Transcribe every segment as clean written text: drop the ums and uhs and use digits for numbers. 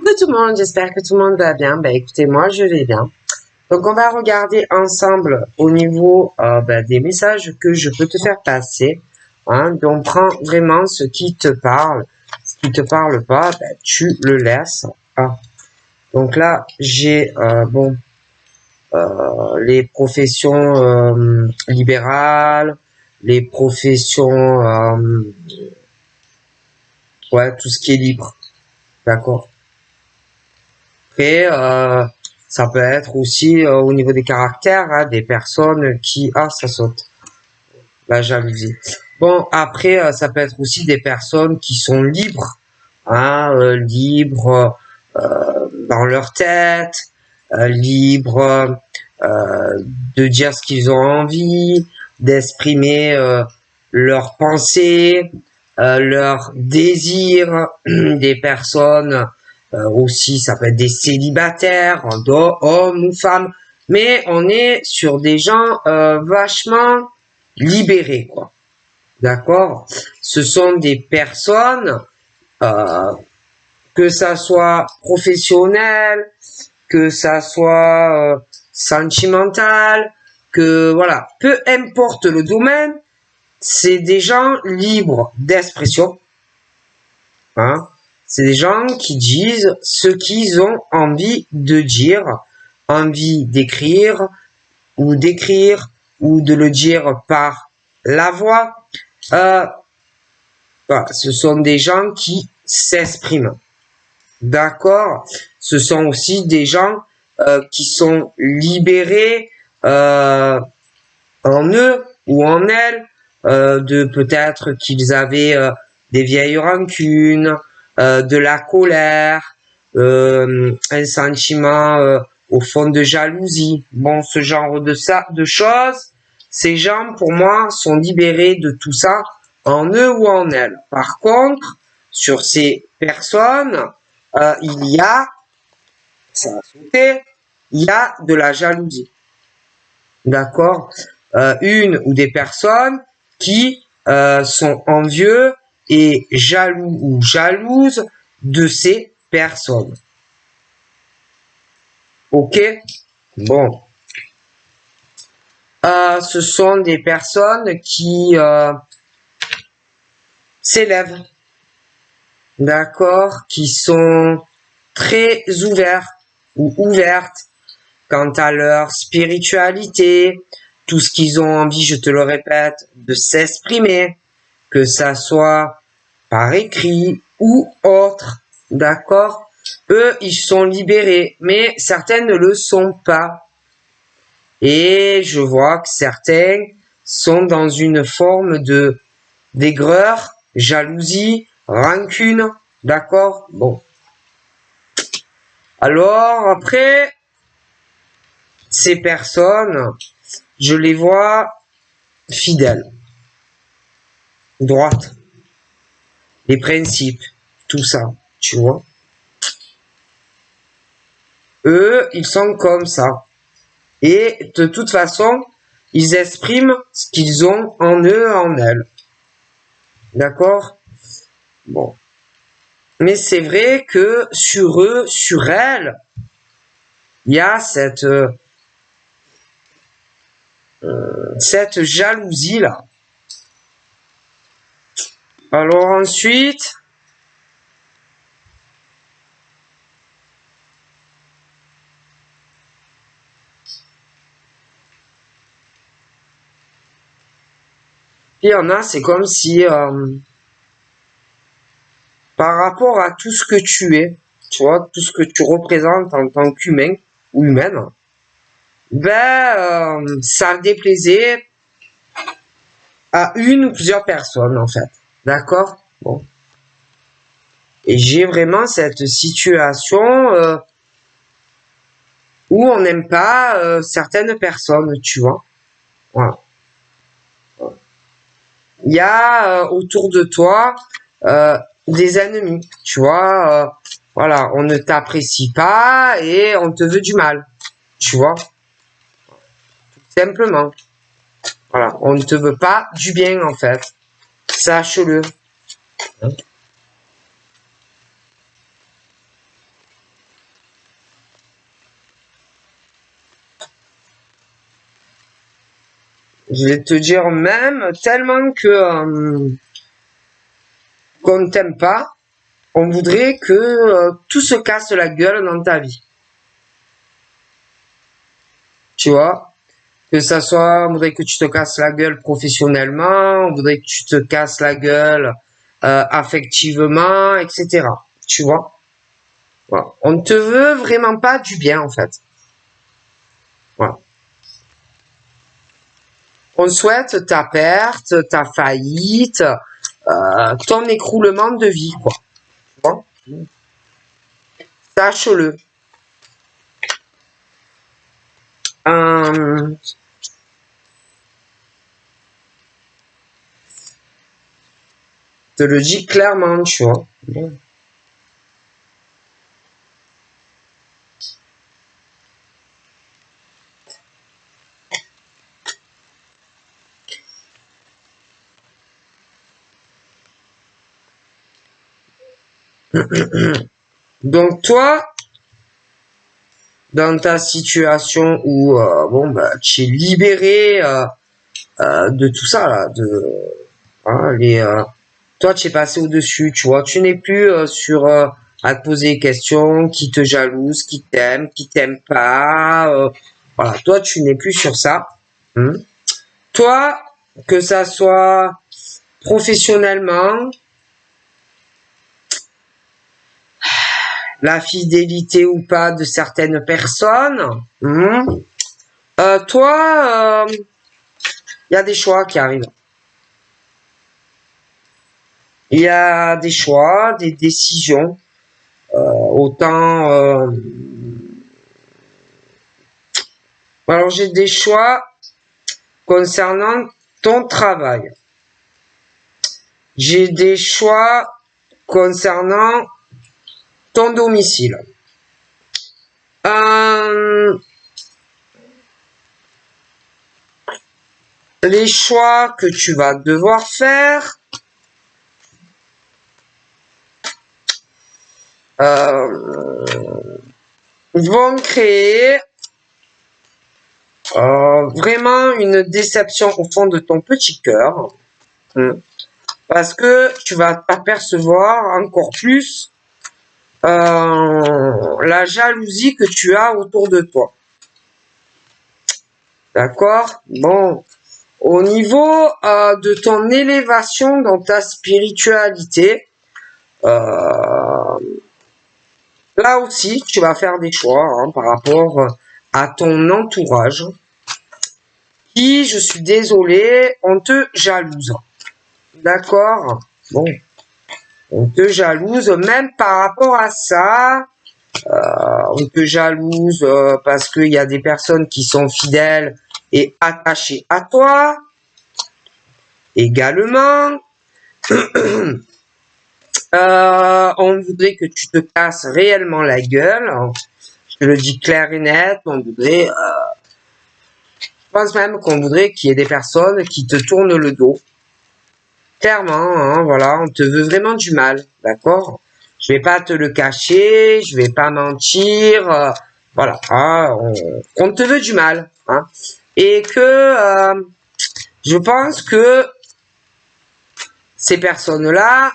Coucou tout le monde, j'espère que tout le monde va bien. Écoutez, moi je vais bien. Donc on va regarder ensemble au niveau des messages que je peux te faire passer. Hein. Donc prends vraiment ce qui te parle. Ce qui te parle pas, tu le laisses. Hein. Donc là, j'ai les professions libérales, les professions tout ce qui est libre. D'accord. Après, ça peut être aussi au niveau des caractères, hein, des personnes qui... Ah, ça saute. La jalousie. Bon, après, ça peut être aussi des personnes qui sont libres, hein, libres dans leur tête, libres de dire ce qu'ils ont envie, d'exprimer leurs pensées, leurs désirs, des personnes aussi, ça peut être des célibataires, hommes ou femmes, mais on est sur des gens vachement libérés, quoi. D'accord? Ce sont des personnes, que ça soit professionnel, que ça soit sentimental, que voilà, peu importe le domaine, c'est des gens libres d'expression, hein. C'est des gens qui disent ce qu'ils ont envie de dire, envie d'écrire ou de le dire par la voix. Voilà, ce sont des gens qui s'expriment. D'accord? Ce sont aussi des gens qui sont libérés en eux ou en elles de peut-être qu'ils avaient des vieilles rancunes, de la colère, un sentiment au fond de jalousie. Bon, ce genre de choses, ces gens pour moi sont libérés de tout ça en eux ou en elles. Par contre, sur ces personnes, il y a, ça a sauté, il y a de la jalousie. D'accord? Une ou des personnes qui sont envieux et jaloux ou jalouses de ces personnes. Ok? Bon. Ce sont des personnes qui s'élèvent. D'accord? Qui sont très ouverts ou ouvertes quant à leur spiritualité, tout ce qu'ils ont envie, je te le répète, de s'exprimer, que ça soit par écrit ou autre, d'accord? Eux, ils sont libérés, mais certains ne le sont pas. Et je vois que certains sont dans une forme de d'aigreur, jalousie, rancune, d'accord? Bon. Alors, après, ces personnes, je les vois fidèles, droites, les principes, tout ça, tu vois. Eux, ils sont comme ça. Et de toute façon, ils expriment ce qu'ils ont en eux, en elles. D'accord? Bon. Mais c'est vrai que sur eux, sur elles, il y a cette jalousie-là. Alors ensuite, il y en a, c'est comme si par rapport à tout ce que tu es, tu vois, tout ce que tu représentes en tant qu'humain ou humaine, ça déplaisait à une ou plusieurs personnes, en fait. D'accord? Bon. Et j'ai vraiment cette situation où on n'aime pas certaines personnes, tu vois. Voilà. Il y a autour de toi des ennemis, tu vois. Voilà, on ne t'apprécie pas et on te veut du mal, tu vois. Tout simplement. Voilà, on ne te veut pas du bien, en fait. Sache-le. Je vais te dire même tellement que qu'on ne t'aime pas, on voudrait que tout se casse la gueule dans ta vie. Tu vois? Que ça soit, on voudrait que tu te casses la gueule professionnellement, on voudrait que tu te casses la gueule affectivement, etc. Tu vois? Voilà. On ne te veut vraiment pas du bien, en fait. Voilà. On souhaite ta perte, ta faillite, ton écroulement de vie, quoi. Tu vois? Sache-le. Te le dis clairement, tu vois. Donc toi, dans ta situation où bon bah tu es libéré de tout ça là, toi tu es passé au-dessus, tu vois, tu n'es plus sur à te poser des questions, qui te jalouse, qui t'aime pas, voilà, toi tu n'es plus sur ça. Hein. Toi, que ça soit professionnellement, la fidélité ou pas de certaines personnes, toi, il y a des choix qui arrivent. Il y a des choix, des décisions. Autant. Alors j'ai des choix concernant ton travail. J'ai des choix concernant ton domicile. Les choix que tu vas devoir faire. Vont créer vraiment une déception au fond de ton petit cœur. Parce que tu vas t'apercevoir encore plus la jalousie que tu as autour de toi. D'accord? Bon. Au niveau de ton élévation dans ta spiritualité, là aussi, tu vas faire des choix par rapport à ton entourage qui, je suis désolé, on te jalouse. D'accord? Bon. On te jalouse même par rapport à ça. On te jalouse parce qu'il y a des personnes qui sont fidèles et attachées à toi. Également, on voudrait que tu te casses réellement la gueule. Je te le dis clair et net. On voudrait, je pense même qu'on voudrait qu'il y ait des personnes qui te tournent le dos. Clairement, hein, voilà, on te veut vraiment du mal, d'accord? Je vais pas te le cacher, je vais pas mentir, voilà, hein, on te veut du mal, hein, et que je pense que ces personnes-là,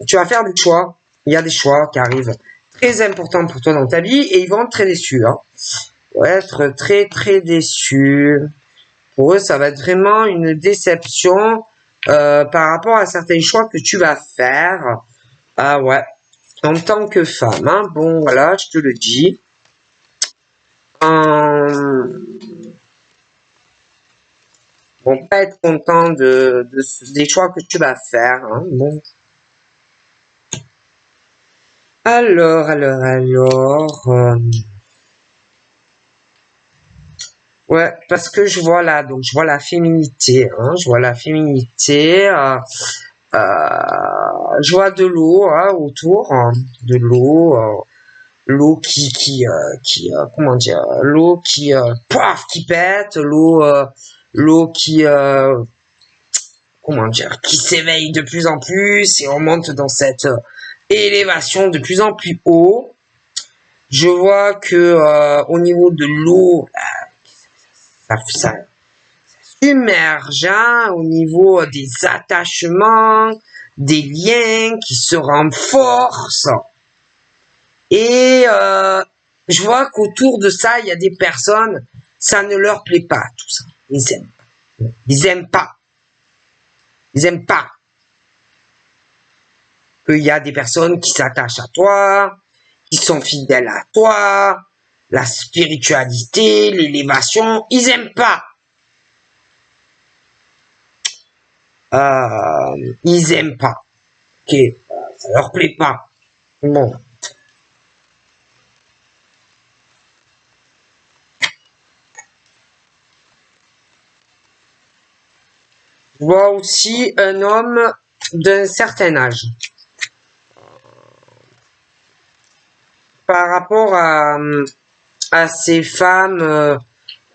tu vas faire des choix. Il y a des choix qui arrivent très importants pour toi dans ta vie et ils vont être très déçus. Hein. Ils vont être très très déçus. Pour eux, ça va être vraiment une déception par rapport à certains choix que tu vas faire. Ah ouais, en tant que femme. Hein. Bon, voilà, je te le dis. Vont pas être contents des choix que tu vas faire. Hein. Bon. Alors. Ouais, parce que je vois là, donc je vois la féminité, hein, je vois la féminité, je vois de l'eau hein, autour, hein, de l'eau comment dire, l'eau qui paf, qui pète, l'eau qui comment dire, qui s'éveille de plus en plus et on monte dans cette élévation de plus en plus haut. Je vois que au niveau de l'eau, ça submergent hein, au niveau des attachements, des liens qui se renforcent. Et je vois qu'autour de ça, il y a des personnes, ça ne leur plaît pas, tout ça. Ils aiment pas. Ils aiment pas. Ils aiment pas. Qu'il y a des personnes qui s'attachent à toi, qui sont fidèles à toi, la spiritualité, l'élévation, ils aiment pas. Ils aiment pas. Ok, ça leur plaît pas. Bon. Je vois aussi un homme d'un certain âge. Par rapport à ces femmes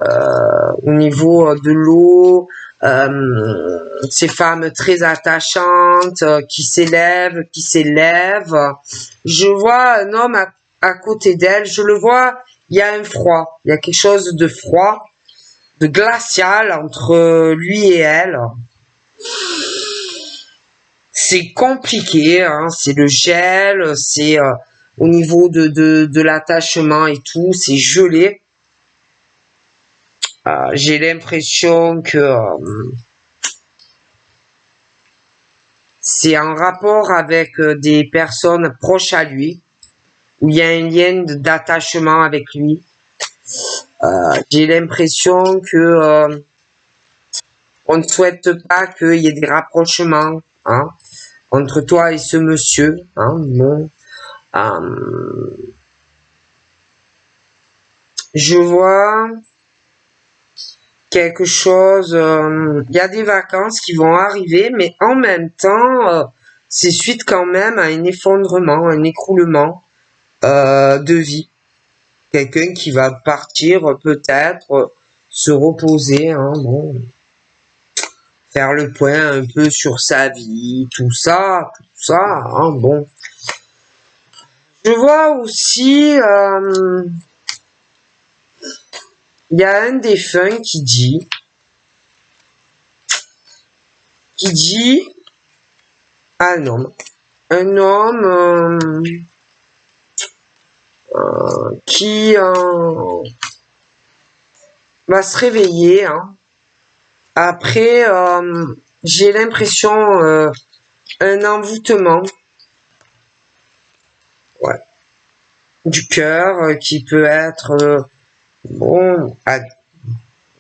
au niveau de l'eau, ces femmes très attachantes qui s'élèvent, je vois un homme à côté d'elle, je le vois, il y a un froid, il y a quelque chose de froid, de glacial entre lui et elle. C'est compliqué, hein, c'est le gel, c'est au niveau de l'attachement et tout, c'est gelé. J'ai l'impression que c'est en rapport avec des personnes proches à lui, où il y a un lien d'attachement avec lui. J'ai l'impression que on ne souhaite pas qu'il y ait des rapprochements hein, entre toi et ce monsieur. Hein, bon. Je vois quelque chose, il y a des vacances qui vont arriver, mais en même temps, c'est suite quand même à un effondrement, un écroulement de vie. Quelqu'un qui va partir peut-être se reposer, hein, bon, faire le point un peu sur sa vie, tout ça, hein, bon. Je vois aussi, il y a un défunt qui dit à un homme qui va se réveiller hein. Après j'ai l'impression un envoûtement ouais, du cœur qui peut être bon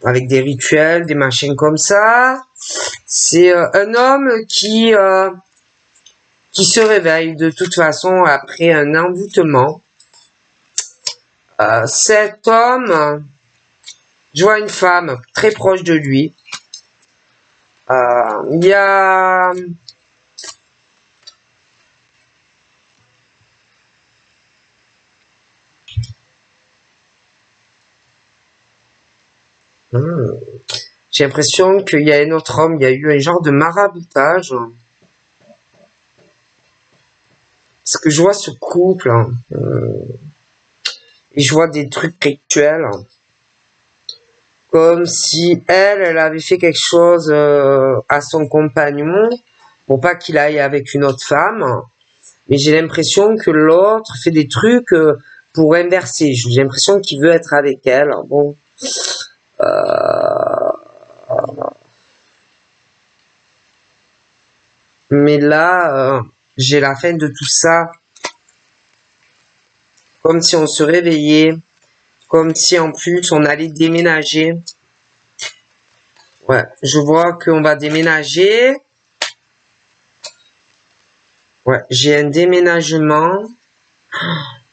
avec des rituels, des machins comme ça. C'est un homme qui se réveille de toute façon après un envoûtement. Cet homme, je vois une femme très proche de lui. Il y a j'ai l'impression qu'il y a un autre homme, il y a eu un genre de maraboutage. Parce que je vois ce couple, hein, et je vois des trucs rituels. Comme si elle avait fait quelque chose à son compagnon pour pas qu'il aille avec une autre femme. Mais j'ai l'impression que l'autre fait des trucs pour inverser. J'ai l'impression qu'il veut être avec elle. Bon. Mais là, j'ai la fin de tout ça. Comme si on se réveillait. Comme si en plus on allait déménager. Ouais, je vois qu'on va déménager. Ouais, j'ai un déménagement.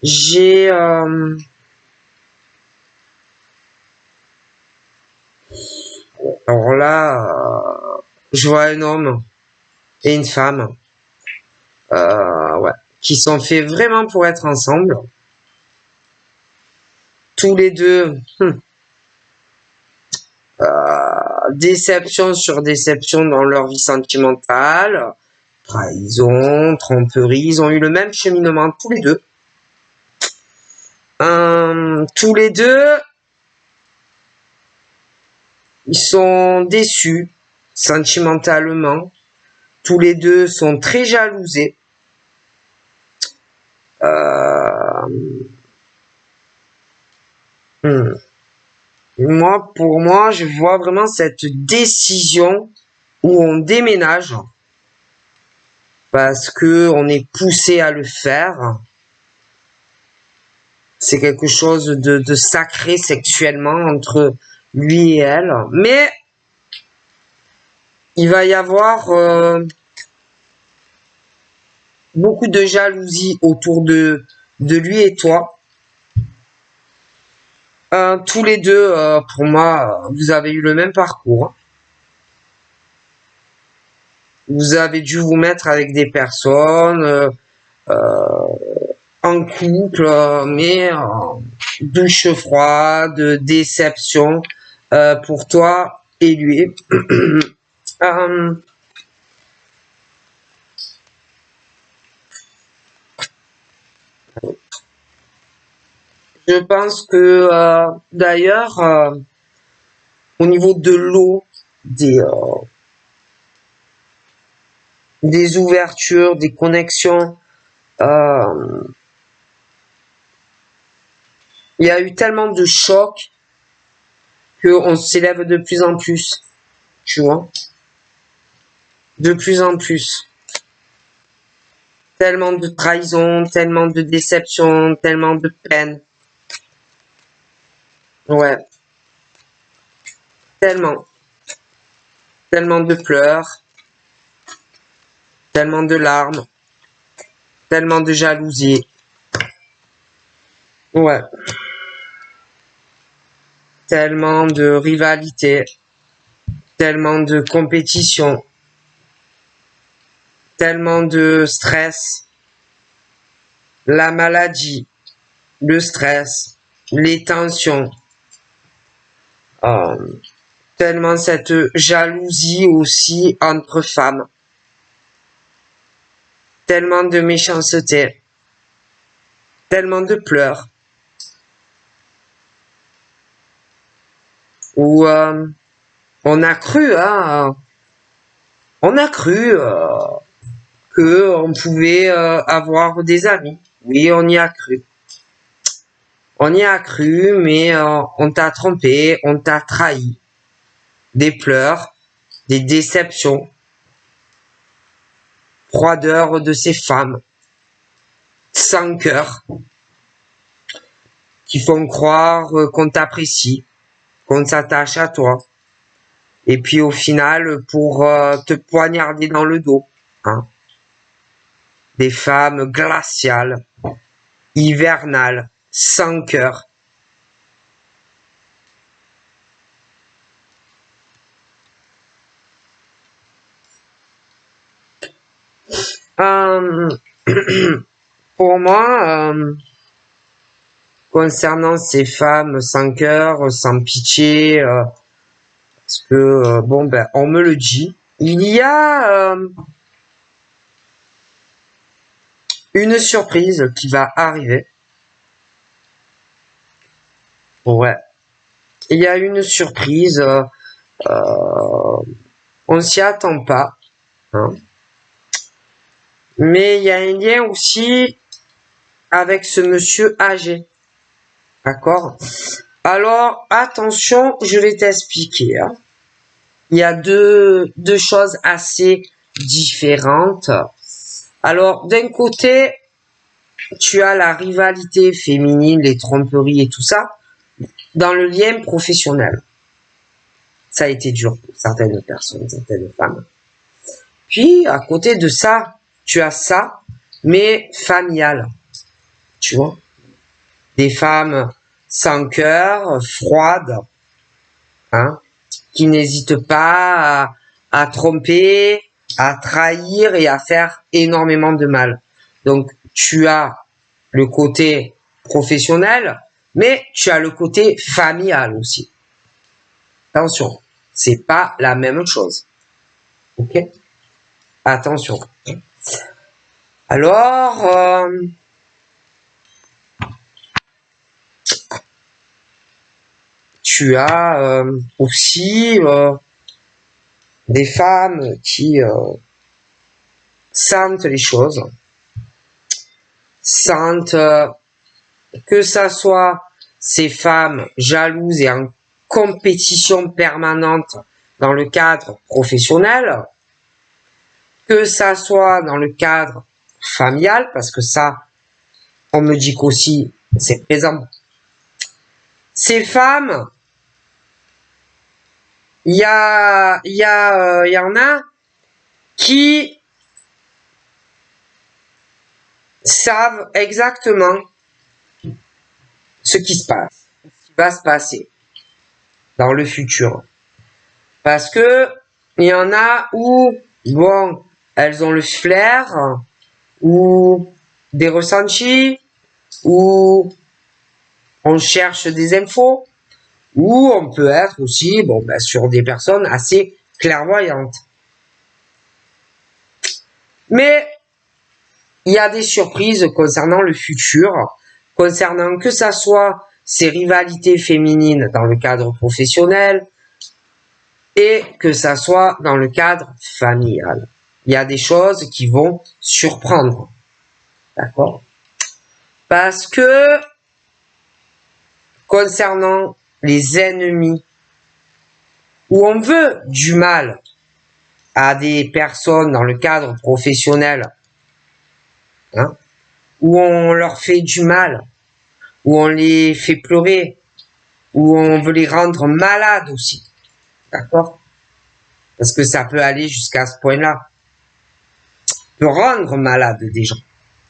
J'ai alors là, je vois un homme et une femme, ouais, qui sont faits vraiment pour être ensemble. Tous les deux, déception sur déception dans leur vie sentimentale, trahison, tromperie, ils ont eu le même cheminement tous les deux. Tous les deux, Ils sont déçus sentimentalement. Tous les deux sont très jalousés. Pour moi, je vois vraiment cette décision où on déménage parce que on est poussé à le faire. C'est quelque chose de sacré sexuellement entre lui et elle. Mais il va y avoir beaucoup de jalousie autour de lui et toi. Tous les deux, pour moi, vous avez eu le même parcours. Vous avez dû vous mettre avec des personnes en couple, mais douche froide, déception pour toi et lui. Je pense que d'ailleurs, au niveau de l'eau, des ouvertures, des connexions, il y a eu tellement de chocs qu'on s'élève de plus en plus, tu vois, de plus en plus. Tellement de trahison, tellement de déception, tellement de peine. Ouais, tellement. Tellement de pleurs, tellement de larmes, tellement de jalousie. Ouais. Tellement de rivalité, tellement de compétition, tellement de stress, la maladie, le stress, les tensions, euh, tellement cette jalousie aussi entre femmes, tellement de méchanceté, tellement de pleurs, où on a cru, hein, on a cru que on pouvait avoir des amis. Oui, on y a cru. On y a cru, mais on t'a trompé, on t'a trahi. Des pleurs, des déceptions, froideur de ces femmes, sans cœur, qui font croire qu'on t'apprécie, qu'on s'attache à toi. Et puis au final, pour te poignarder dans le dos. Hein. Des femmes glaciales, hivernales, sans cœur. Pour moi, concernant ces femmes sans cœur, sans pitié, parce que bon ben on me le dit, il y a une surprise qui va arriver. Ouais, il y a une surprise, on s'y attend pas, hein. Mais il y a un lien aussi avec ce monsieur âgé, d'accord? Alors attention, je vais t'expliquer. Hein. Il y a deux choses assez différentes. Alors, d'un côté, tu as la rivalité féminine, les tromperies et tout ça, dans le lien professionnel. Ça a été dur pour certaines personnes, certaines femmes. Puis, à côté de ça, tu as ça, mais familial. Tu vois? Des femmes sans cœur, froides, hein, qui n'hésitent pas à tromper, à trahir et à faire énormément de mal. Donc, tu as le côté professionnel, mais tu as le côté familial aussi. Attention, c'est pas la même chose. Ok? Attention. Alors, tu as aussi des femmes qui sentent les choses, sentent que ça soit ces femmes jalouses et en compétition permanente dans le cadre professionnel, que ça soit dans le cadre familial, parce que ça, on me dit qu'aussi c'est présent. Ces femmes, il y en a qui savent exactement ce qui se passe, ce qui va se passer dans le futur. Parce que il y en a où, bon, elles ont le flair, ou des ressentis, ou on cherche des infos, ou on peut être aussi, bon, ben, sur des personnes assez clairvoyantes. Mais il y a des surprises concernant le futur, concernant que ça soit ces rivalités féminines dans le cadre professionnel et que ça soit dans le cadre familial. Il y a des choses qui vont surprendre. D'accord? Parce que concernant les ennemis, où on veut du mal à des personnes dans le cadre professionnel, hein, où on leur fait du mal, où on les fait pleurer, où on veut les rendre malades aussi. D'accord? Parce que ça peut aller jusqu'à ce point-là. Peut rendre malade des gens.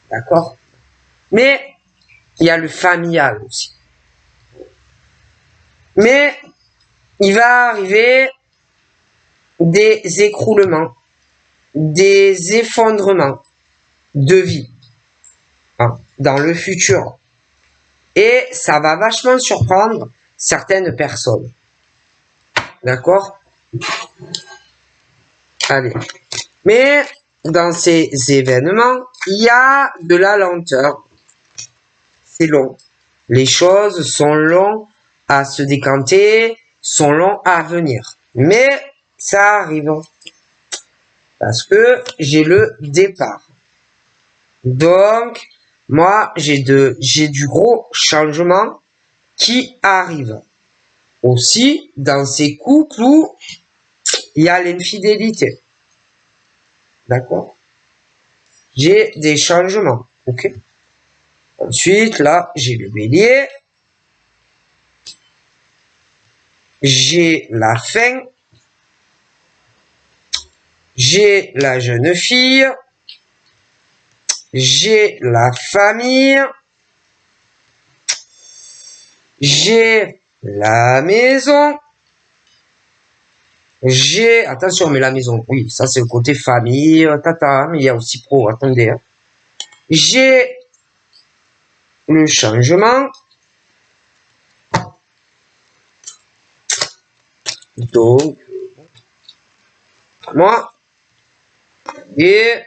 D'accord? Mais il y a le familial aussi. Mais il va arriver des écroulements, des effondrements de vie, hein, dans le futur. Et ça va vachement surprendre certaines personnes. D'accord? Allez. Mais dans ces événements, il y a de la lenteur. C'est long. Les choses sont longues à se décanter, sont longues à venir. Mais ça arrive. Parce que j'ai le départ. Donc, moi, j'ai du gros changement qui arrive. Aussi, dans ces couples où il y a l'infidélité. D'accord? J'ai des changements. Ok? Ensuite, là, j'ai le bélier. J'ai la faim. J'ai la jeune fille. J'ai la famille. J'ai la maison. J'ai, attention, mais la maison, oui, ça c'est le côté famille, tata, mais il y a aussi pro, attendez. Hein. J'ai le changement. Donc, moi, et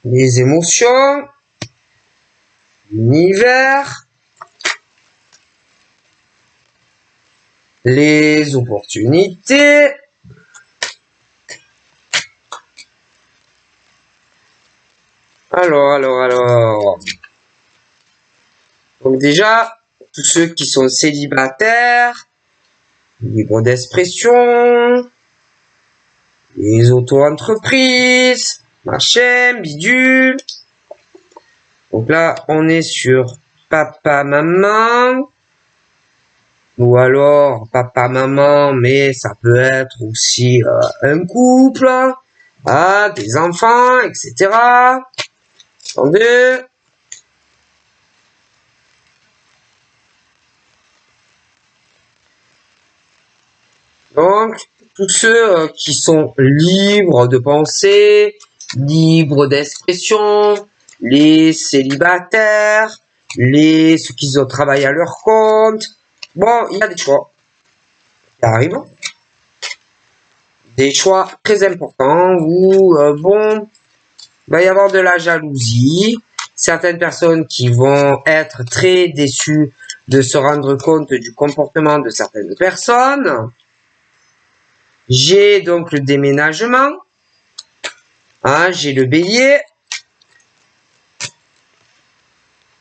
les émotions, l'univers, les opportunités, alors. Donc déjà, tous ceux qui sont célibataires, libres d'expression, les auto-entreprises, machin, bidule. Donc là, on est sur papa, maman, ou alors papa, maman, mais ça peut être aussi un couple, des enfants, etc. Attendez. Donc, tous ceux qui sont libres de penser, libres d'expression, les célibataires, ceux qui ont travaillé à leur compte. Bon, il y a des choix. Ça arrive. Des choix très importants où, bon, il va y avoir de la jalousie. Certaines personnes qui vont être très déçues de se rendre compte du comportement de certaines personnes. J'ai donc le déménagement. Hein, j'ai le bélier.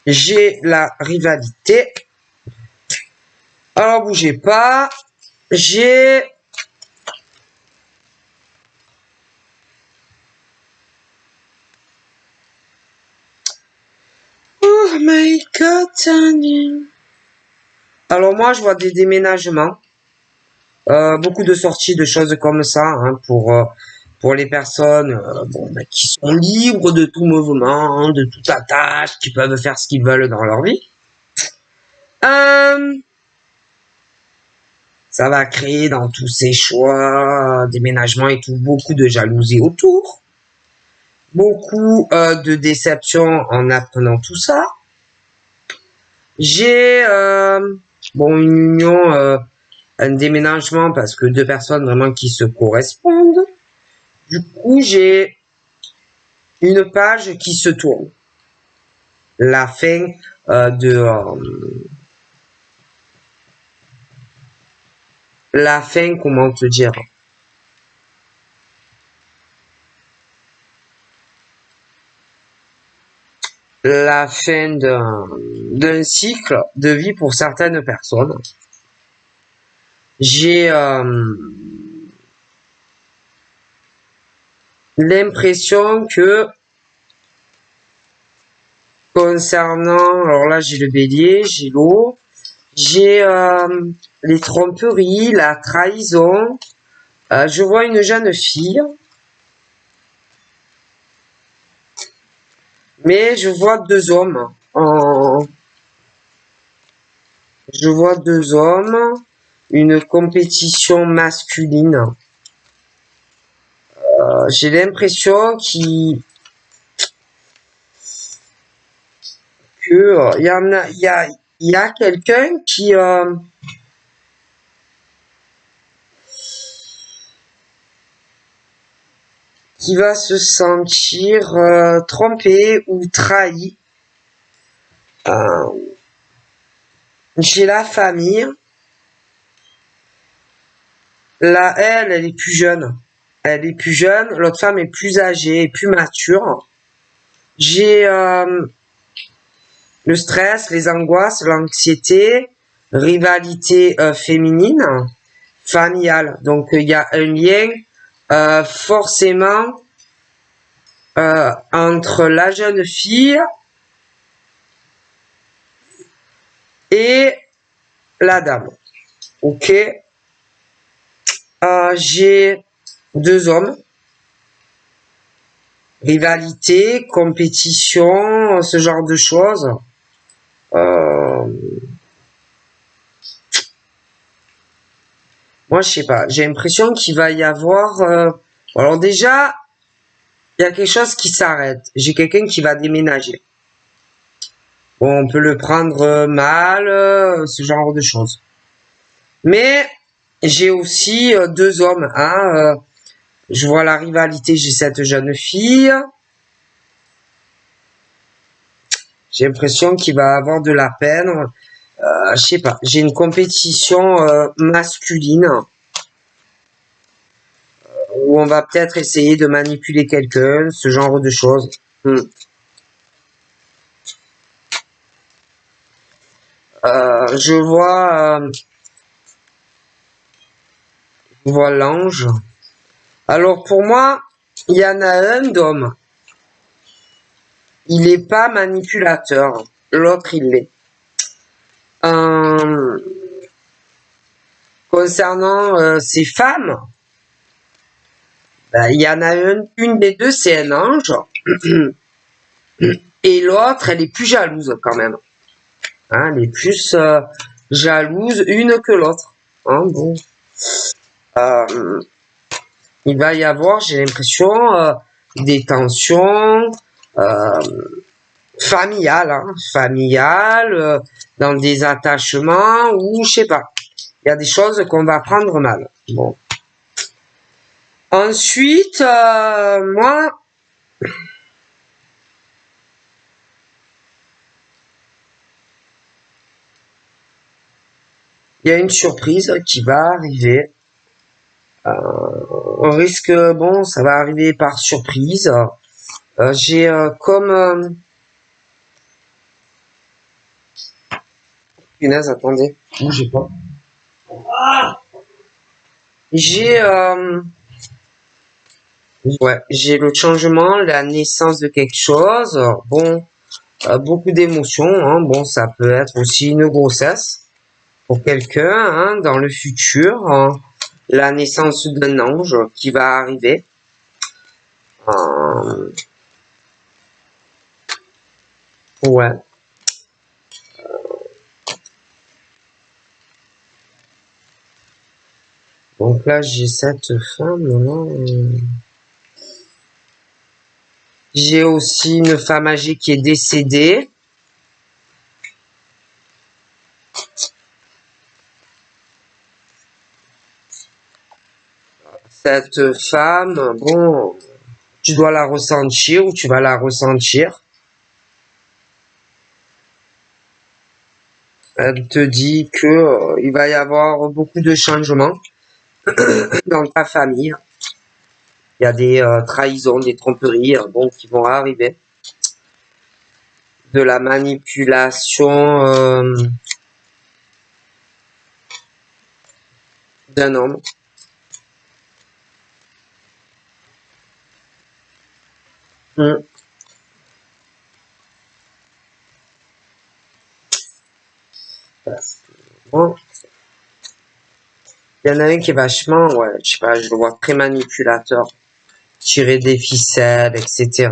J'ai la rivalité. Alors, bougez pas. J'ai... Oh my God, Tony. Alors, moi, je vois des déménagements. Beaucoup de sorties, de choses comme ça, hein, pour les personnes qui sont libres de tout mouvement, de toute attache, qui peuvent faire ce qu'ils veulent dans leur vie. Ça va créer dans tous ces choix, déménagements et tout, beaucoup de jalousie autour. Beaucoup de déception en apprenant tout ça. J'ai une union, un déménagement parce que deux personnes vraiment qui se correspondent. Du coup, j'ai une page qui se tourne. La fin la fin, comment te dire? La fin d'un cycle de vie pour certaines personnes. J'ai l'impression que concernant, alors là j'ai le bélier, j'ai l'eau, j'ai les tromperies, la trahison. Je vois une jeune fille, mais je vois deux hommes. Je vois deux hommes, une compétition masculine. J'ai l'impression que il y a quelqu'un qui va se sentir trompé ou trahi. J'ai la famille. Là, elle est plus jeune. Elle est plus jeune. L'autre femme est plus âgée et plus mature. J'ai le stress, les angoisses, l'anxiété, rivalité féminine, familiale. Donc, il y a un lien forcément entre la jeune fille et la dame. Ok. J'ai deux hommes. Rivalité, compétition, ce genre de choses. Moi, je sais pas. J'ai l'impression qu'il va y avoir... alors déjà, il y a quelque chose qui s'arrête. J'ai quelqu'un qui va déménager. Bon, on peut le prendre mal, ce genre de choses. Mais j'ai aussi deux hommes. Hein, je vois la rivalité, j'ai cette jeune fille. J'ai l'impression qu'il va avoir de la peine. Je sais pas. J'ai une compétition masculine où on va peut-être essayer de manipuler quelqu'un, ce genre de choses. Je vois l'ange. Alors pour moi, il y en a un d'homme. Il est pas manipulateur. L'autre, il l'est. Concernant ces femmes, il y en a une des deux, c'est un ange. Et l'autre, elle est plus jalouse quand même. Hein, elle est plus jalouse une que l'autre. Hein, bon. Il va y avoir, j'ai l'impression, des tensions familiales, dans des attachements ou je sais pas. Il y a des choses qu'on va prendre mal. Bon. Ensuite, moi, il y a une surprise qui va arriver. On risque, bon, ça va arriver par surprise. J'ai comme... punaise, attendez, bougez pas. J'ai... ouais, j'ai le changement, la naissance de quelque chose. Bon, beaucoup d'émotions. Hein. Bon, ça peut être aussi une grossesse pour quelqu'un hein, dans le futur. La naissance d'un ange qui va arriver. Ouais. Donc là, j'ai cette femme. Là. J'ai aussi une femme âgée qui est décédée. Cette femme, bon, tu dois la ressentir ou tu vas la ressentir. Elle te dit que il va y avoir beaucoup de changements dans ta famille. Il y a des trahisons, des tromperies, bon, qui vont arriver. De la manipulation d'un homme. Bon, il y en a un qui est vachement, ouais, je sais pas, je le vois très manipulateur. Tirer des ficelles, etc.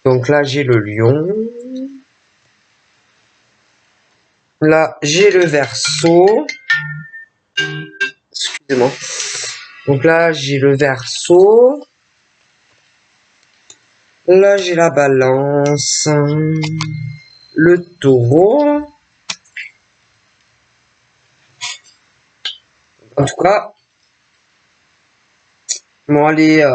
Donc là, j'ai le lion. Là, j'ai le Verseau. Excusez-moi. Donc là, j'ai le Verseau. Là, j'ai la Balance. Le Taureau. En tout cas, moi, les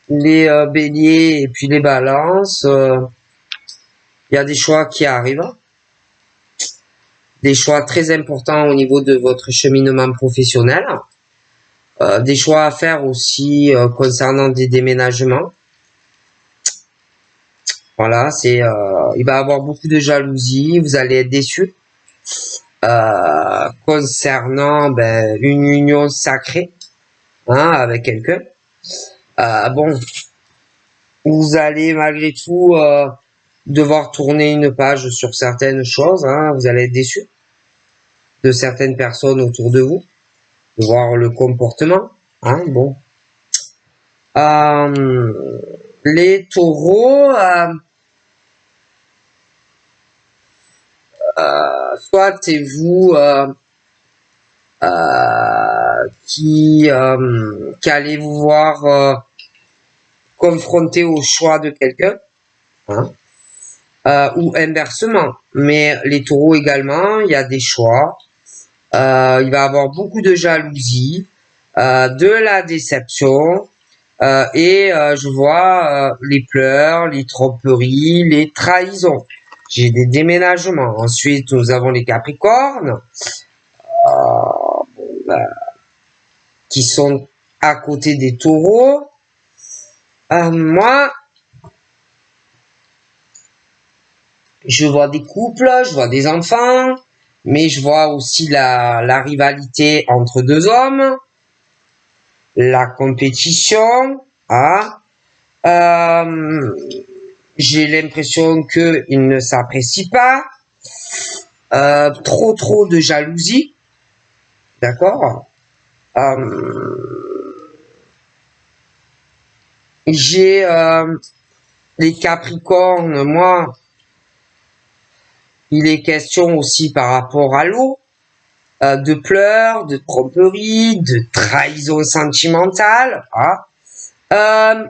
béliers et puis les balances, il y a des choix qui arrivent. Des choix très importants au niveau de votre cheminement professionnel. Des choix à faire aussi concernant des déménagements. Voilà, c'est il va y avoir beaucoup de jalousie, vous allez être déçus concernant une union sacrée hein, avec quelqu'un. Bon, vous allez malgré tout devoir tourner une page sur certaines choses. Hein, vous allez être déçus de certaines personnes autour de vous, de voir le comportement. Hein, bon. Les taureaux, soit c'est vous qui allez vous voir confronté au choix de quelqu'un, hein, ou inversement. Mais les taureaux également, il y a des choix. Il va y avoir beaucoup de jalousie, de la déception, et je vois les pleurs, les tromperies, les trahisons. J'ai des déménagements. Ensuite, nous avons les Capricornes, qui sont à côté des Taureaux. Moi, je vois des couples, je vois des enfants, mais je vois aussi la rivalité entre deux hommes, la compétition. Hein. J'ai l'impression qu'ils ne s'apprécient pas. Trop de jalousie. D'accord. J'ai les Capricornes, moi, il est question aussi par rapport à l'eau, de pleurs, de tromperies, de trahison sentimentale. Hein.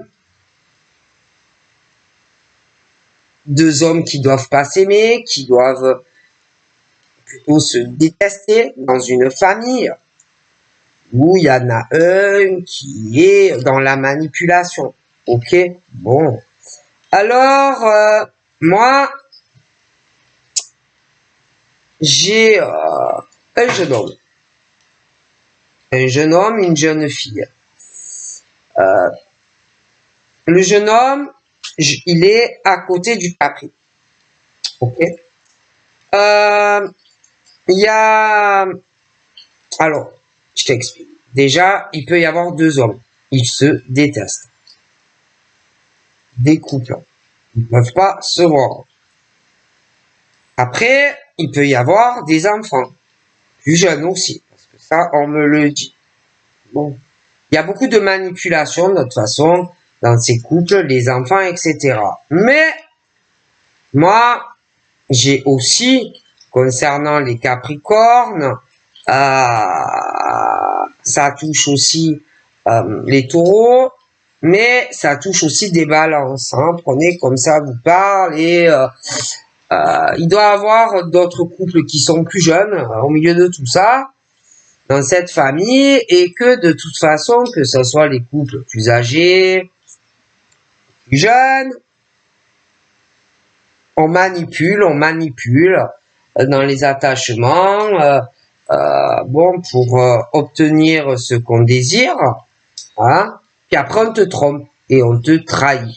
Deux hommes qui doivent pas s'aimer, qui doivent plutôt se détester dans une famille où il y en a un qui est dans la manipulation. Ok, bon. Alors, moi, j'ai un jeune homme. Un jeune homme, une jeune fille. Le jeune homme, il est à côté du Capri. Ok. Il y a... Alors, je t'explique. Déjà, il peut y avoir deux hommes. Ils se détestent. Des couples. Ils ne peuvent pas se voir. Après, il peut y avoir des enfants. Plus jeunes aussi. Parce que ça, on me le dit. Bon. Il y a beaucoup de manipulation, de toute façon, dans ces couples, les enfants, etc. Mais, moi, j'ai aussi, concernant les Capricornes, ça touche aussi les taureaux, mais ça touche aussi des balances. Hein. Prenez comme ça, vous parle et il doit y avoir d'autres couples qui sont plus jeunes au milieu de tout ça, dans cette famille, et que de toute façon, que ce soit les couples plus âgés, plus jeunes, on manipule dans les attachements, bon, pour obtenir ce qu'on désire, hein, puis après on te trompe et on te trahit,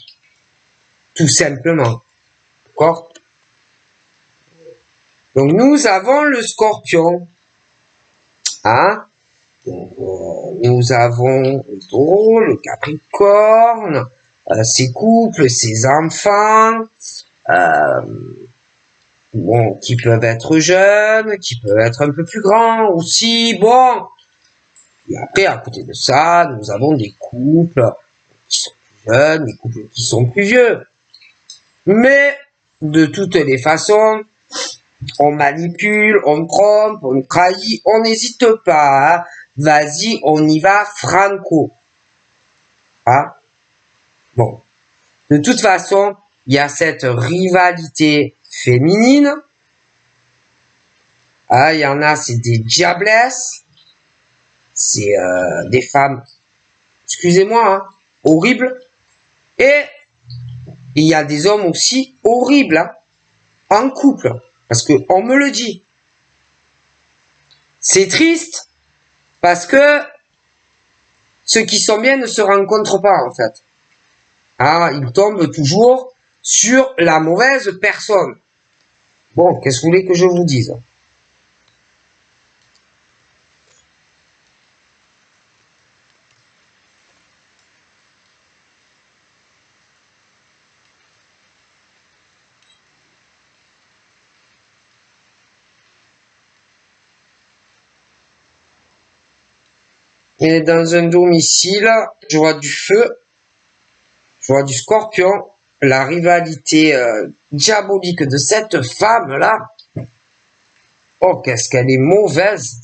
tout simplement, d'accord? Donc nous avons le Scorpion, hein, nous avons le Taureau, le Capricorne, ses couples, ses enfants, bon, qui peuvent être jeunes, qui peuvent être un peu plus grands aussi, bon. Et après, à côté de ça, nous avons des couples qui sont plus jeunes, des couples qui sont plus vieux. Mais, de toutes les façons, on manipule, on trompe, on trahit, on n'hésite pas, hein. Vas-y, on y va franco. Hein? Bon. De toute façon, il y a cette rivalité féminine. Ah, il y en a, c'est des diablesses. C'est des femmes, excusez-moi, hein, horribles. Et il y a des hommes aussi horribles, hein, en couple. Parce que on me le dit. C'est triste, parce que ceux qui sont bien ne se rencontrent pas, en fait. Ah, ils tombent toujours sur la mauvaise personne. Bon, qu'est-ce que vous voulez que je vous dise? Et dans un domicile, je vois du feu, je vois du Scorpion, la rivalité diabolique de cette femme-là. Oh, qu'est-ce qu'elle est mauvaise.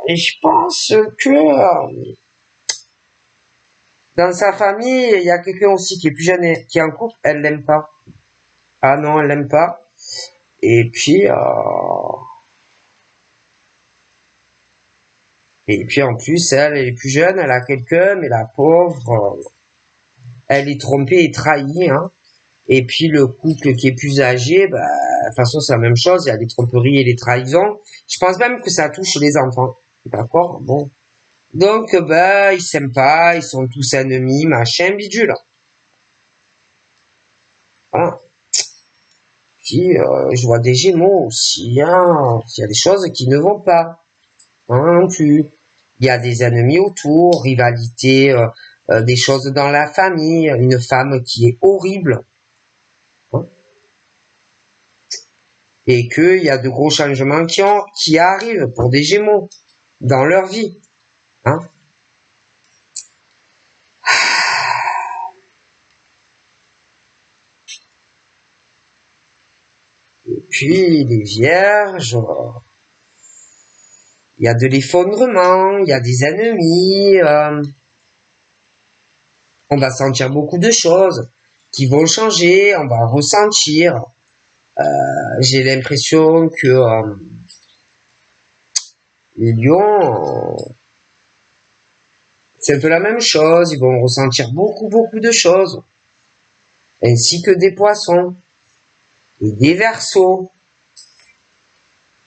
Et je pense que dans sa famille, il y a quelqu'un aussi qui est plus jeune et qui est en couple, elle l'aime pas. Ah non, elle l'aime pas. Et puis, en plus, elle est plus jeune, elle a quelqu'un, mais la pauvre, elle est trompée et trahie, hein. Et puis le couple qui est plus âgé, bah, de toute façon c'est la même chose, il y a les tromperies et les trahisons. Je pense même que ça touche les enfants. D'accord? Bon. Donc, bah, ils s'aiment pas, ils sont tous ennemis, machin, bidule. Voilà. Puis, je vois des Gémeaux aussi, hein. Il y a des choses qui ne vont pas. Hein, non plus. Il y a des ennemis autour, rivalité, des choses dans la famille, une femme qui est horrible. Hein, et qu'il y a de gros changements qui arrivent pour des Gémeaux dans leur vie. Hein. Et puis les Vierges, il y a de l'effondrement, il y a des ennemis, on va sentir beaucoup de choses qui vont changer, on va ressentir. j'ai l'impression que les lions, c'est un peu la même chose. Ils vont ressentir beaucoup de choses, ainsi que des poissons et des verseaux.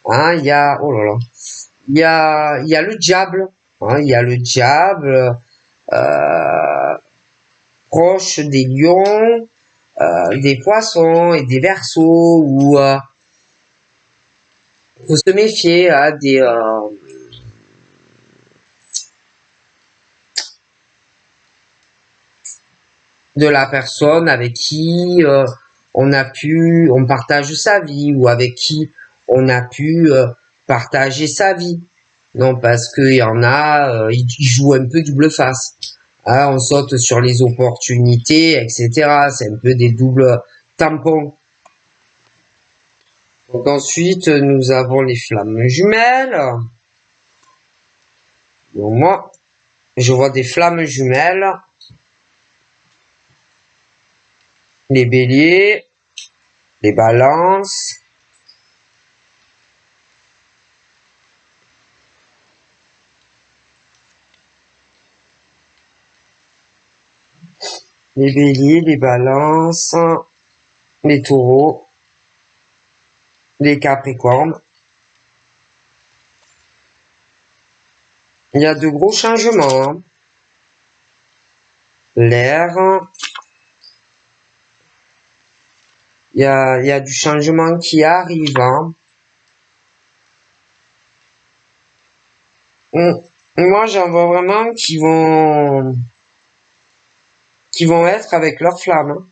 Hein, il y a, oh là là, il y a le diable. Hein, il y a le diable proche des lions, des poissons et des verseaux où faut se méfier de la personne avec qui on partage sa vie ou avec qui on a pu partager sa vie. Non, parce qu'il y en a, ils jouent un peu double face. Hein, on saute sur les opportunités, etc. C'est un peu des doubles tampons. Donc ensuite, nous avons les flammes jumelles. Donc moi, je vois des flammes jumelles. Les béliers, les balances, les béliers, les balances, les taureaux, les capricornes. Il y a de gros changements. Hein. L'air, il y a du changement qui arrive. Hein. Moi, j'en vois vraiment qui vont être avec leur flamme. Hein.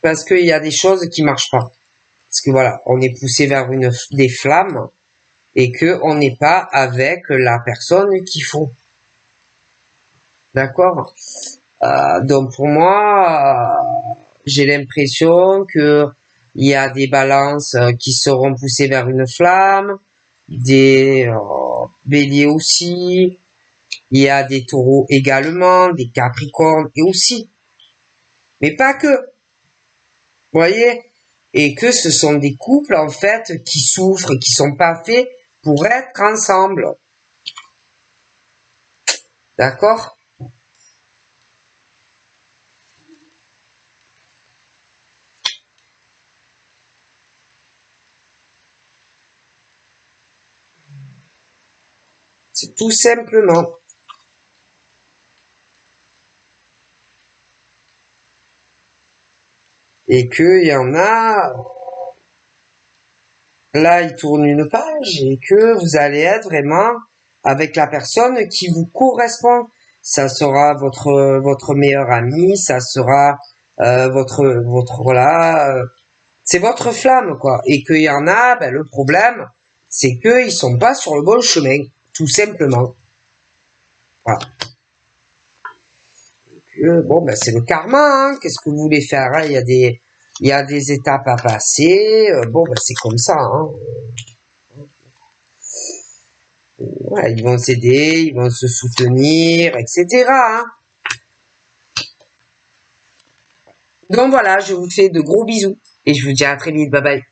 Parce qu'il y a des choses qui marchent pas. Parce que voilà, on est poussé vers des flammes et que on n'est pas avec la personne qu'il faut. D'accord? Donc pour moi, j'ai l'impression que il y a des balances qui seront poussées vers une flamme, des béliers aussi, il y a des taureaux également, des capricornes et aussi, mais pas que, vous voyez, et que ce sont des couples en fait qui souffrent, qui sont pas faits pour être ensemble, d'accord? C'est tout simplement. Et qu'il y en a, là, il tourne une page et que vous allez être vraiment avec la personne qui vous correspond. Ça sera votre meilleur ami, ça sera voilà, c'est votre flamme quoi. Et qu'il y en a, ben, le problème, c'est qu'ils sont pas sur le bon chemin, tout simplement. Voilà. Bon, ben c'est le karma. Hein. Qu'est-ce que vous voulez faire hein. Il y a des étapes à passer. Bon, ben c'est comme ça. Hein. Voilà, ils vont s'aider, ils vont se soutenir, etc. Hein. Donc voilà, je vous fais de gros bisous et je vous dis à très vite. Bye bye.